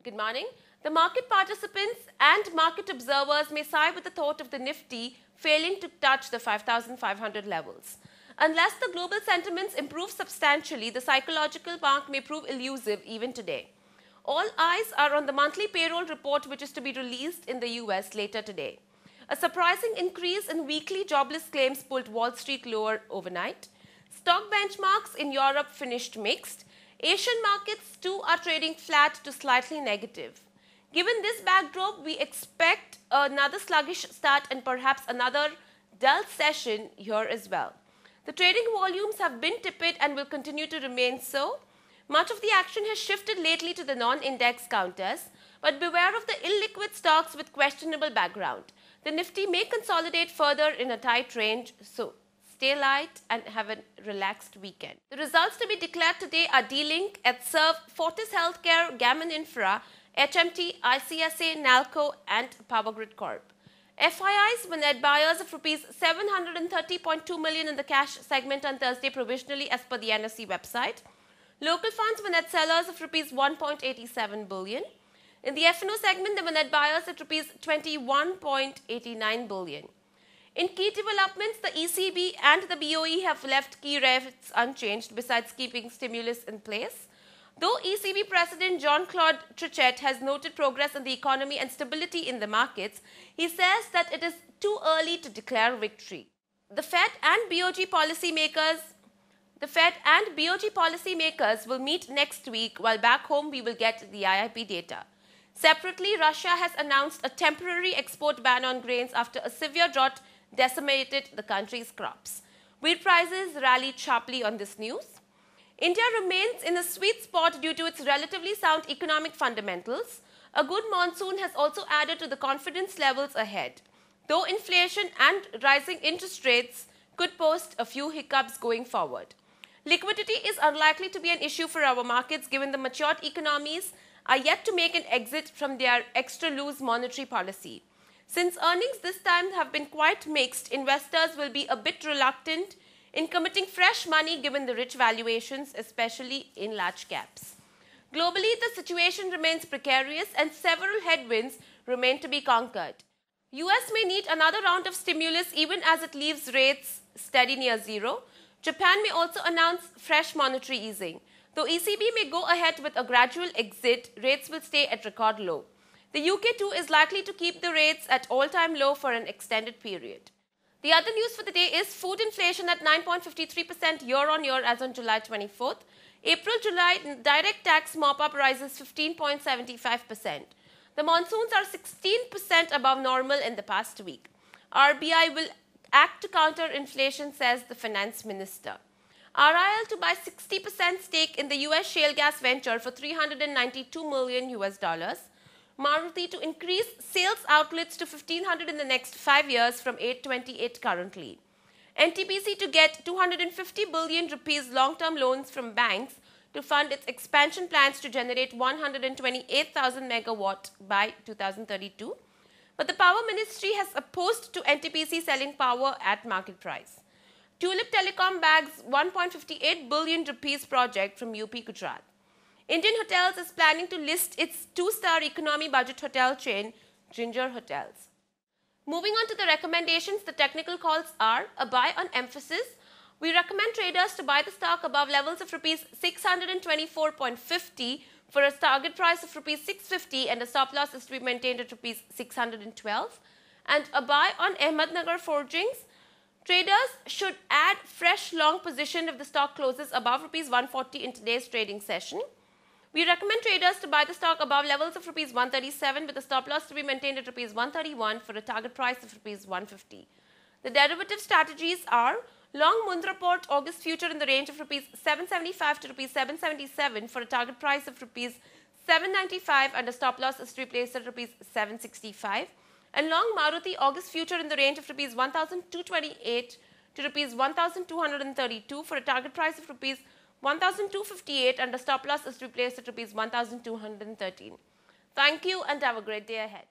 Good morning. The market participants and market observers may sigh with the thought of the Nifty failing to touch the 5,500 levels. Unless the global sentiments improve substantially, the psychological mark may prove elusive even today. All eyes are on the monthly payroll report, which is to be released in the US later today. A surprising increase in weekly jobless claims pulled Wall Street lower overnight. Stock benchmarks in Europe finished mixed. Asian markets too are trading flat to slightly negative. Given this backdrop, we expect another sluggish start and perhaps another dull session here as well. The trading volumes have been tepid and will continue to remain so. Much of the action has shifted lately to the non-index counters, but beware of the illiquid stocks with questionable background. The Nifty may consolidate further in a tight range, so stay light and have a relaxed weekend. The results to be declared today are D-Link, Etserve, Fortis Healthcare, Gammon Infra, HMT, ICSA, Nalco and Powergrid Corp. FIIs were net buyers of Rs 730.2 million in the cash segment on Thursday provisionally as per the NSE website. Local funds were net sellers of Rs 1.87 billion. In the F&O segment, there were net buyers at Rs 21.89 billion. In key developments, the ECB and the BOE have left key rates unchanged besides keeping stimulus in place. Though ECB President Jean-Claude Trichet has noted progress in the economy and stability in the markets, he says that it is too early to declare victory. The Fed and BOJ policymakers will meet next week, while back home we will get the IIP data. Separately, Russia has announced a temporary export ban on grains after a severe drought decimated the country's crops. Wheat prices rallied sharply on this news. India remains in a sweet spot due to its relatively sound economic fundamentals. A good monsoon has also added to the confidence levels ahead, though inflation and rising interest rates could pose a few hiccups going forward. Liquidity is unlikely to be an issue for our markets given the matured economies are yet to make an exit from their extra loose monetary policy. Since earnings this time have been quite mixed, investors will be a bit reluctant in committing fresh money given the rich valuations, especially in large caps. Globally, the situation remains precarious and several headwinds remain to be conquered. US may need another round of stimulus even as it leaves rates steady near zero. Japan may also announce fresh monetary easing. Though ECB may go ahead with a gradual exit, rates will stay at record low. The UK too is likely to keep the rates at all-time low for an extended period. The other news for the day is food inflation at 9.53% year-on-year as on July 24th. April-July direct tax mop-up rises 15.75%. The monsoons are 16% above normal in the past week. RBI will act to counter inflation, says the finance minister. RIL to buy 60% stake in the US shale gas venture for $392 million US. Maruti to increase sales outlets to 1,500 in the next 5 years from 828 currently. NTPC to get 250 billion rupees long-term loans from banks to fund its expansion plans to generate 128,000 megawatt by 2032. But the Power Ministry has opposed to NTPC selling power at market price. Tulip Telecom bags 1.58 billion rupees project from UP Gujarat. Indian Hotels is planning to list its 2-star economy budget hotel chain, Ginger Hotels. Moving on to the recommendations, the technical calls are a buy on Mphasis. We recommend traders to buy the stock above levels of Rs 624.50 for a target price of Rs 650 and a stop loss is to be maintained at Rs 612. And a buy on Ahmednagar Forgings. Traders should add fresh long position if the stock closes above Rs 140 in today's trading session. We recommend traders to buy the stock above levels of Rs 137 with a stop loss to be maintained at Rs 131 for a target price of Rs 150. The derivative strategies are long Mundra Port August future in the range of Rs 775 to Rs 777 for a target price of Rs 795 and a stop loss is to be placed at Rs 765. And long Maruti August future in the range of Rs 1,228 to Rs 1,232 for a target price of Rs 1,258 and a stop loss is to be placed at Rs 1,213. Thank you and have a great day ahead.